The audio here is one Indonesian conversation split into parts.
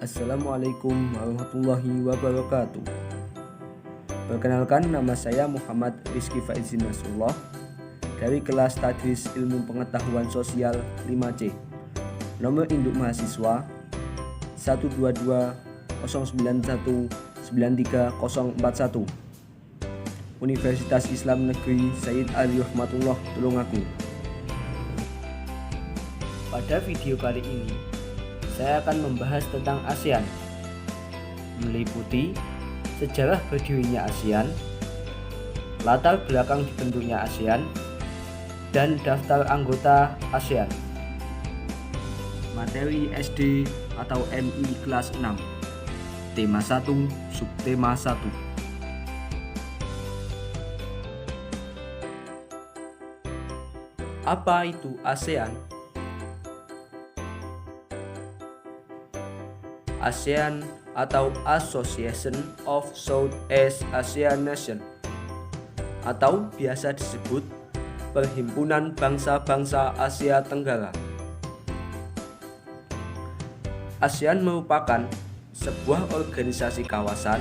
Assalamualaikum warahmatullahi wabarakatuh. Perkenalkan, nama saya Muhammad Rizky Faizin Nasrullah dari kelas Tadris Ilmu Pengetahuan Sosial 5C. Nomor induk mahasiswa 12209193041. Universitas Islam Negeri Sayyid Ali Rahmatullah Tulungagung. Pada video kali ini saya akan membahas tentang ASEAN, meliputi sejarah berdirinya ASEAN, latar belakang dibentuknya ASEAN, dan daftar anggota ASEAN. Materi SD atau MI kelas 6. Tema 1, subtema 1. Apa itu ASEAN? ASEAN atau Association of Southeast Asian Nations atau biasa disebut Perhimpunan Bangsa-Bangsa Asia Tenggara. ASEAN merupakan sebuah organisasi kawasan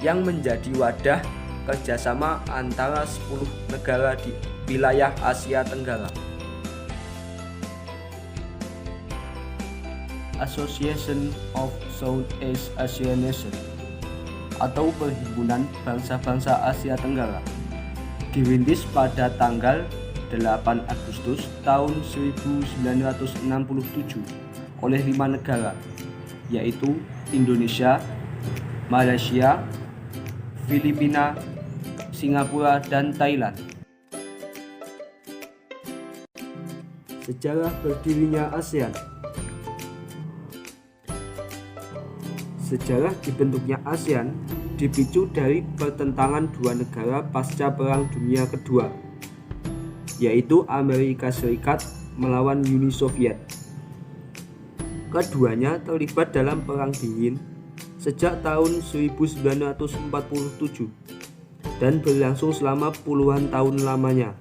yang menjadi wadah kerjasama antara 10 negara di wilayah Asia Tenggara. Association of Southeast Asian Nations atau Perhimpunan Bangsa-Bangsa Asia Tenggara dirintis pada tanggal 8 Agustus tahun 1967 oleh 5 negara, yaitu Indonesia, Malaysia, Filipina, Singapura, dan Thailand. Sejarah berdirinya ASEAN. Sejarah dibentuknya ASEAN dipicu dari pertentangan dua negara pasca Perang Dunia Kedua, yaitu Amerika Serikat melawan Uni Soviet. Keduanya terlibat dalam Perang Dingin sejak tahun 1947 dan berlangsung selama puluhan tahun lamanya.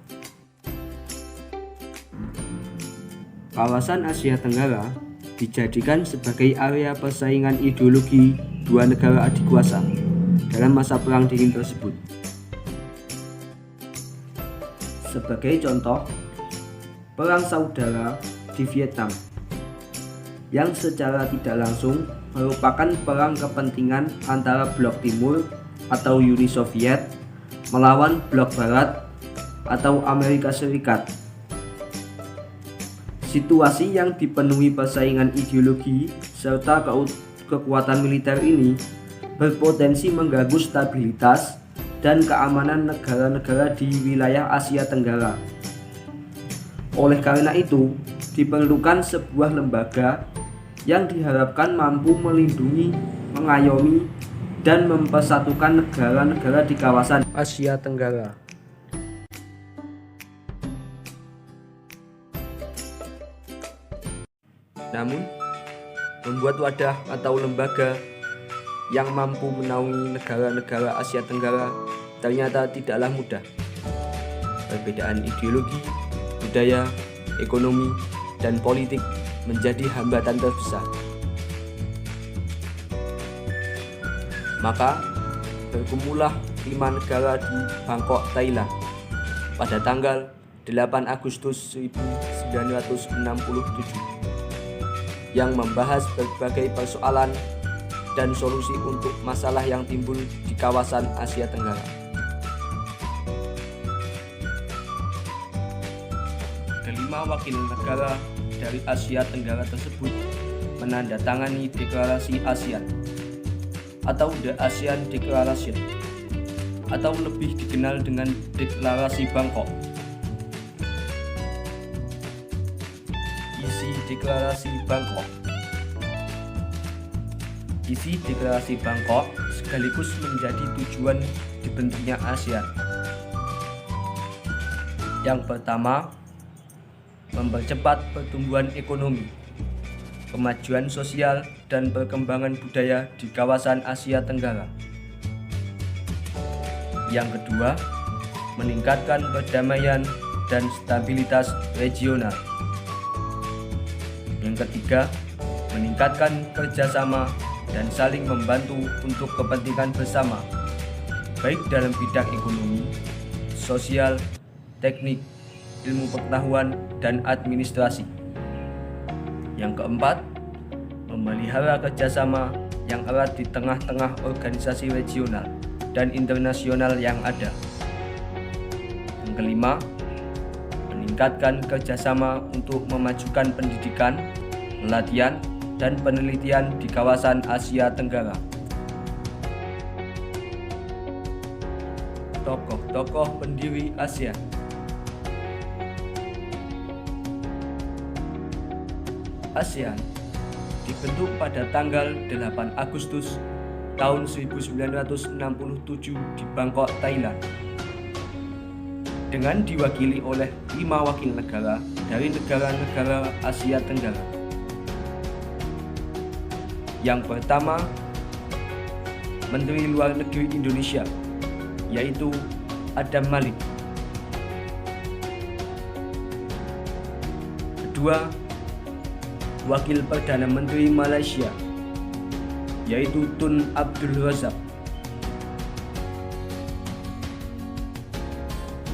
Kawasan Asia Tenggara dijadikan sebagai area persaingan ideologi dua negara adikuasa dalam masa Perang Dingin tersebut. Sebagai contoh, Perang Saudara di Vietnam, yang secara tidak langsung merupakan perang kepentingan antara Blok Timur atau Uni Soviet melawan Blok Barat atau Amerika Serikat. Situasi yang dipenuhi persaingan ideologi serta kekuatan militer ini berpotensi mengganggu stabilitas dan keamanan negara-negara di wilayah Asia Tenggara. Oleh karena itu, diperlukan sebuah lembaga yang diharapkan mampu melindungi, mengayomi, dan mempersatukan negara-negara di kawasan Asia Tenggara. Namun, membuat wadah atau lembaga yang mampu menaungi negara-negara Asia Tenggara ternyata tidaklah mudah. Perbedaan ideologi, budaya, ekonomi, dan politik menjadi hambatan terbesar. Maka, berkumpullah 5 negara di Bangkok, Thailand pada tanggal 8 Agustus 1967 yang membahas berbagai persoalan dan solusi untuk masalah yang timbul di kawasan Asia Tenggara. Kelima wakil negara dari Asia Tenggara tersebut menandatangani Deklarasi ASEAN atau The ASEAN Declaration atau lebih dikenal dengan Deklarasi Bangkok. Isi Deklarasi Bangkok. Isi Deklarasi Bangkok sekaligus menjadi tujuan dibentuknya ASEAN. Yang pertama, mempercepat pertumbuhan ekonomi, kemajuan sosial, dan perkembangan budaya di kawasan Asia Tenggara. Yang kedua, meningkatkan perdamaian dan stabilitas regional. Yang ketiga, meningkatkan kerjasama dan saling membantu untuk kepentingan bersama, baik dalam bidang ekonomi, sosial, teknik, ilmu pengetahuan, dan administrasi. Yang keempat, memelihara kerjasama yang erat di tengah-tengah organisasi regional dan internasional yang ada. Yang kelima, meningkatkan kerjasama untuk memajukan pendidikan, pelatihan, dan penelitian di kawasan Asia Tenggara. Tokoh-tokoh pendiri ASEAN. ASEAN dibentuk pada tanggal 8 Agustus tahun 1967 di Bangkok, Thailand, dengan diwakili oleh 5 wakil negara dari negara-negara Asia Tenggara. Yang pertama, Menteri Luar Negeri Indonesia, yaitu Adam Malik. Kedua, Wakil Perdana Menteri Malaysia, yaitu Tun Abdul Razak.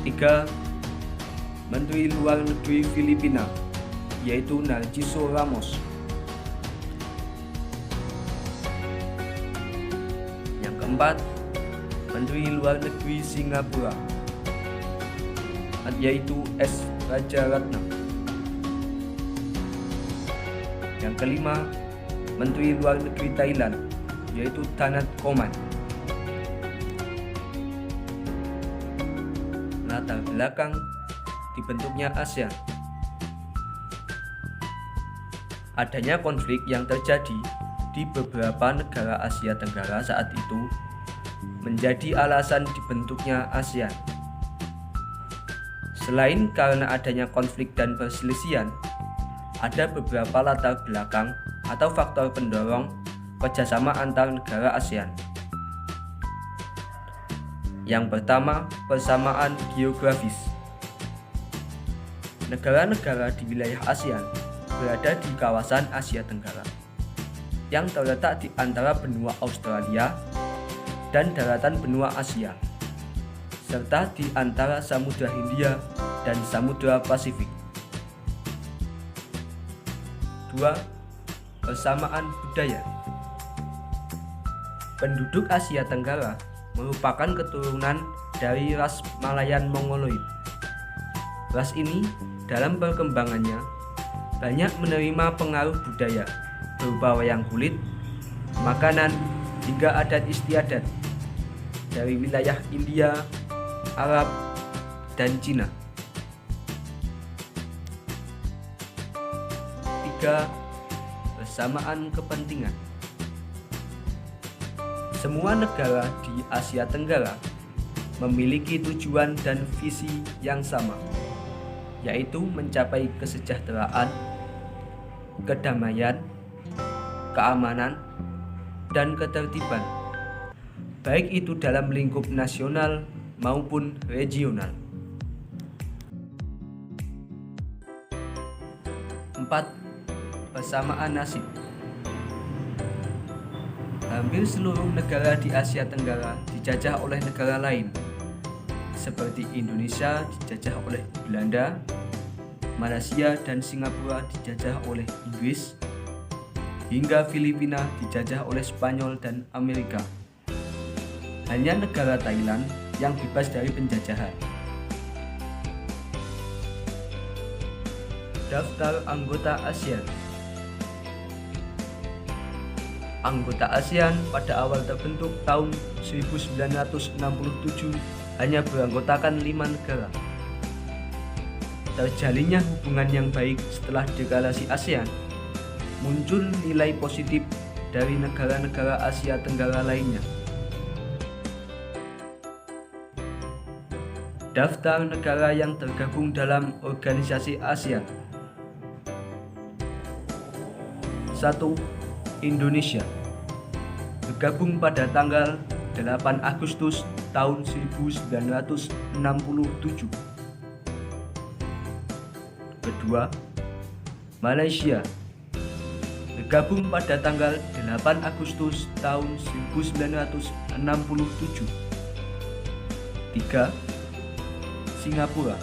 Tiga, Menteri Luar Negeri Filipina, yaitu Narciso Ramos. Yang keempat, Menteri Luar Negeri Singapura, yaitu S. Rajaratnam. Yang kelima, Menteri Luar Negeri Thailand, yaitu Thanat Khoman. Latar belakang dibentuknya ASEAN. Adanya konflik yang terjadi di beberapa negara Asia Tenggara saat itu menjadi alasan dibentuknya ASEAN. Selain karena adanya konflik dan perselisihan, ada beberapa latar belakang atau faktor pendorong kerjasama antar negara ASEAN. Yang pertama, persamaan geografis. Negara-negara di wilayah ASEAN berada di kawasan Asia Tenggara yang terletak di antara benua Australia dan daratan benua Asia, serta di antara Samudra Hindia dan Samudra Pasifik. 2. Persamaan budaya. Penduduk Asia Tenggara merupakan keturunan dari ras Malayan Mongoloid. Ras ini dalam perkembangannya banyak menerima pengaruh budaya berupa wayang kulit, makanan, hingga adat istiadat dari wilayah India, Arab, dan Cina. 3. Persamaan kepentingan. Semua negara di Asia Tenggara memiliki tujuan dan visi yang sama, yaitu mencapai kesejahteraan, kedamaian, keamanan, dan ketertiban, baik itu dalam lingkup nasional maupun regional. 4. Persamaan nasib. Hampir seluruh negara di Asia Tenggara dijajah oleh negara lain, seperti Indonesia dijajah oleh Belanda, Malaysia dan Singapura dijajah oleh Inggris, hingga Filipina dijajah oleh Spanyol dan Amerika. Hanya negara Thailand yang bebas dari penjajahan. Daftar anggota ASEAN. Anggota ASEAN pada awal terbentuk tahun 1967 hanya beranggotakan 5 negara. Terjalinnya hubungan yang baik setelah deklarasi ASEAN, muncul nilai positif dari negara-negara Asia Tenggara lainnya. Daftar negara yang tergabung dalam organisasi ASEAN. 1. Indonesia, bergabung pada tanggal 8 Agustus tahun 1967. Kedua, Malaysia, bergabung pada tanggal 8 Agustus tahun 1967. 3. Singapura,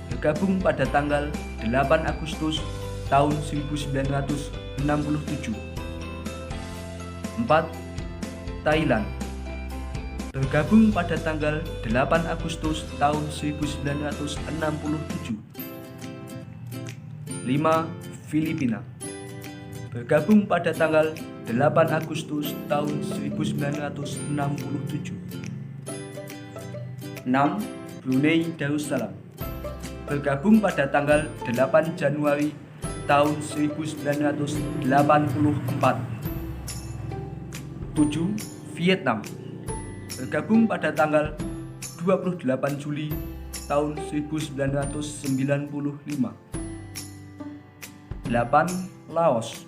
bergabung pada tanggal 8 Agustus tahun 1967. 4. Thailand, bergabung pada tanggal 8 Agustus tahun 1967. 5. Filipina, bergabung pada tanggal 8 Agustus tahun 1967. 6. Brunei Darussalam, bergabung pada tanggal 8 Januari tahun 1984. 7. Vietnam, bergabung pada tanggal 28 Juli tahun 1995. 8. Laos,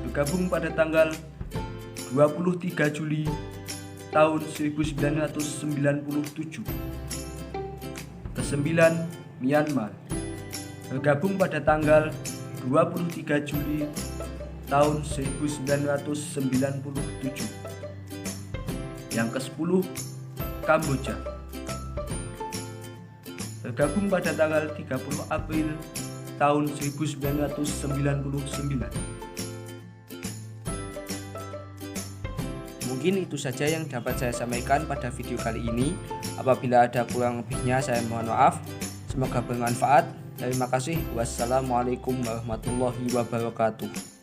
bergabung pada tanggal 23 Juli tahun 1997. 9. Myanmar, bergabung pada tanggal 23 Juli tahun 1997. Yang ke-10, Kamboja, bergabung pada tanggal 30 April tahun 1999. Mungkin itu saja yang dapat saya sampaikan pada video kali ini. Apabila ada kurang lebihnya saya mohon maaf. Semoga bermanfaat. Terima kasih. Wassalamualaikum warahmatullahi wabarakatuh.